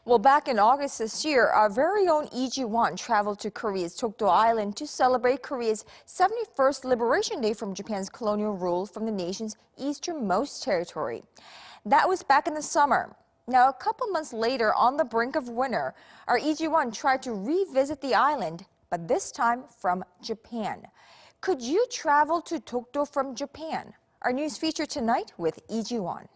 Well, back in August this year, our very own Lee Jiwon traveled to Korea's Dokdo Island to celebrate Korea's 71st Liberation Day from Japan's colonial rule from the nation's easternmost territory. That was back in the summer. Now, a couple months later, on the brink of winter, our Lee Jiwon tried to revisit the island, but this time from Japan. Could you travel to Dokdo from Japan? Our news feature tonight with Lee Jiwon.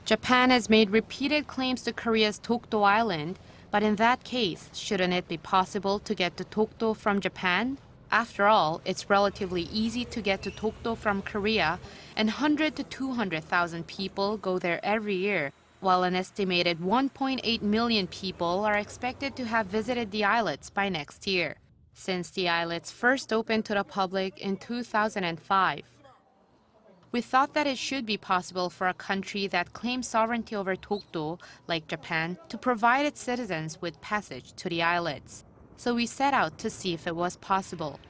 Japan has made repeated claims to Korea's Dokdo Island, but in that case, shouldn't it be possible to get to Dokdo from Japan? After all, it's relatively easy to get to Dokdo from Korea, and 100 to 200,000 people go there every year, while an estimated 1.8 million people are expected to have visited the islets by next year, since the islets first opened to the public in 2005. We thought that it should be possible for a country that claims sovereignty over Dokdo, like Japan, to provide its citizens with passage to the islets. So we set out to see if it was possible.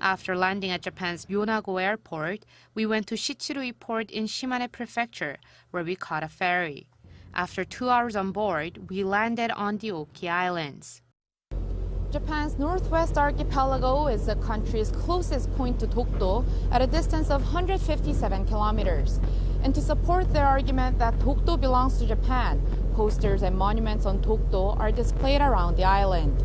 After landing at Japan's Yonago Airport, we went to Shichirui Port in Shimane Prefecture, where we caught a ferry. After 2 hours on board, we landed on the Oki Islands. Japan's northwest archipelago is the country's closest point to Dokdo at a distance of 157 kilometers. And to support their argument that Dokdo belongs to Japan, posters and monuments on Dokdo are displayed around the island.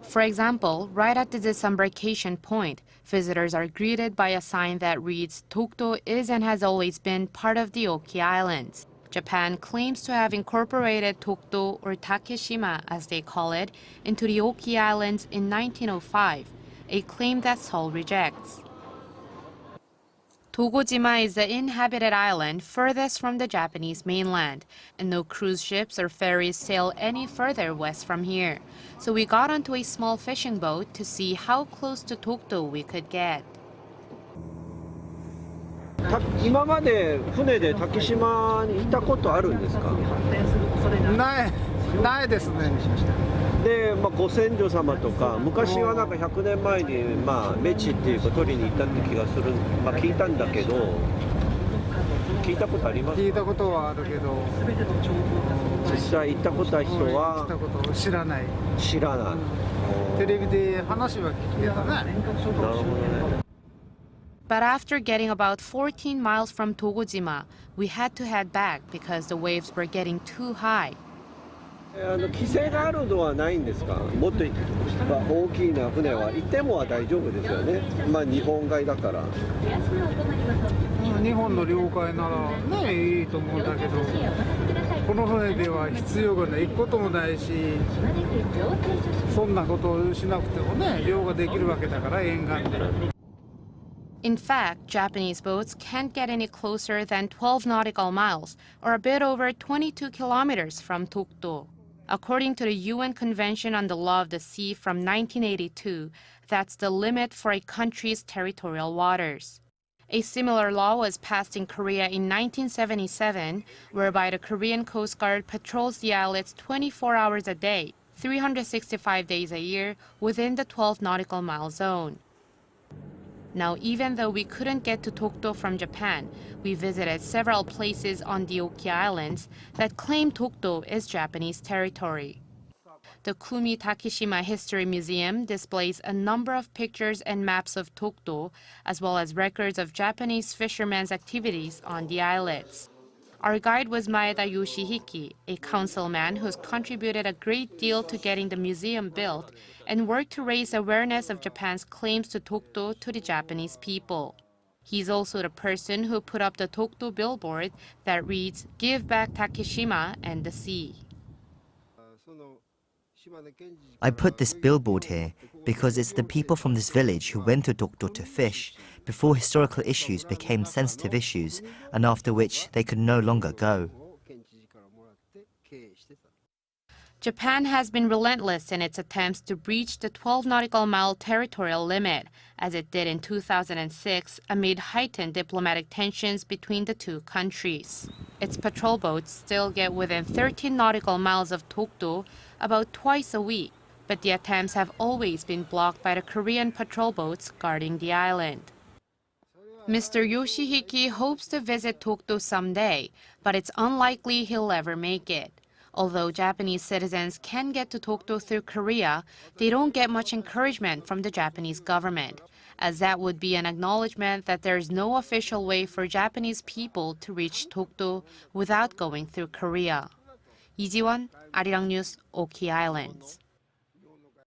For example, right at the disembarkation point, visitors are greeted by a sign that reads, "Dokdo is and has always been part of the Oki Islands." Japan claims to have incorporated Dokdo, or Takeshima as they call it, into the Oki Islands in 1905, a claim that Seoul rejects. Dogojima is the inhabited island furthest from the Japanese mainland, and no cruise ships or ferries sail any further west from here. So we got onto a small fishing boat to see how close to Dokdo we could get. 今まで船で竹島に行ったことあるんですか？ないですね。で、ご先祖様とか昔はなんか100年前にメチっていうか取りに行ったって気がする、聞いたんだけど、聞いたことありますか？聞いたことはあるけど、実際行ったことある人は行ったこと知らない。知らない。テレビで話は聞いてたね。なるほどね。 But after getting about 14 miles from Dogojima, we had to head back because the waves were getting too high. 規制があるのはないんですか？もっと大きな船は行ってもは大丈夫ですよね。日本海だから。日本の領海ならねいいと思うんだけど、この船では必要がないこともないし、そんなことをしなくてもね漁ができるわけだから沿岸で。 In fact, Japanese boats can't get any closer than 12 nautical miles, or a bit over 22 kilometers from Dokdo. According to the UN Convention on the Law of the Sea from 1982, that's the limit for a country's territorial waters. A similar law was passed in Korea in 1977, whereby the Korean Coast Guard patrols the islets 24 hours a day, 365 days a year, within the 12 nautical mile zone. Now, even though we couldn't get to Dokdo from Japan, we visited several places on the Oki Islands that claim Dokdo is Japanese territory. The Kumi Takeshima History Museum displays a number of pictures and maps of Dokdo, as well as records of Japanese fishermen's activities on the islets. Our guide was Maeda Yoshihiki, a councilman who's contributed a great deal to getting the museum built and worked to raise awareness of Japan's claims to Dokdo to the Japanese people. He's also the person who put up the Dokdo billboard that reads, "Give back Takeshima and the sea." I put this billboard here because it's the people from this village who went to Dokdo to fish before historical issues became sensitive issues and after which they could no longer go. Japan has been relentless in its attempts to breach the 12 nautical mile territorial limit, as it did in 2006 amid heightened diplomatic tensions between the two countries. Its patrol boats still get within 13 nautical miles of Dokdo about twice a week, but the attempts have always been blocked by the Korean patrol boats guarding the island. Mr. Yoshihiki hopes to visit Dokdo someday, but it's unlikely he'll ever make it. Although Japanese citizens can get to Dokdo through Korea, they don't get much encouragement from the Japanese government, as that would be an acknowledgement that there's no official way for Japanese people to reach Dokdo without going through Korea. Lee Jiwon, Arirang News, Oki Islands.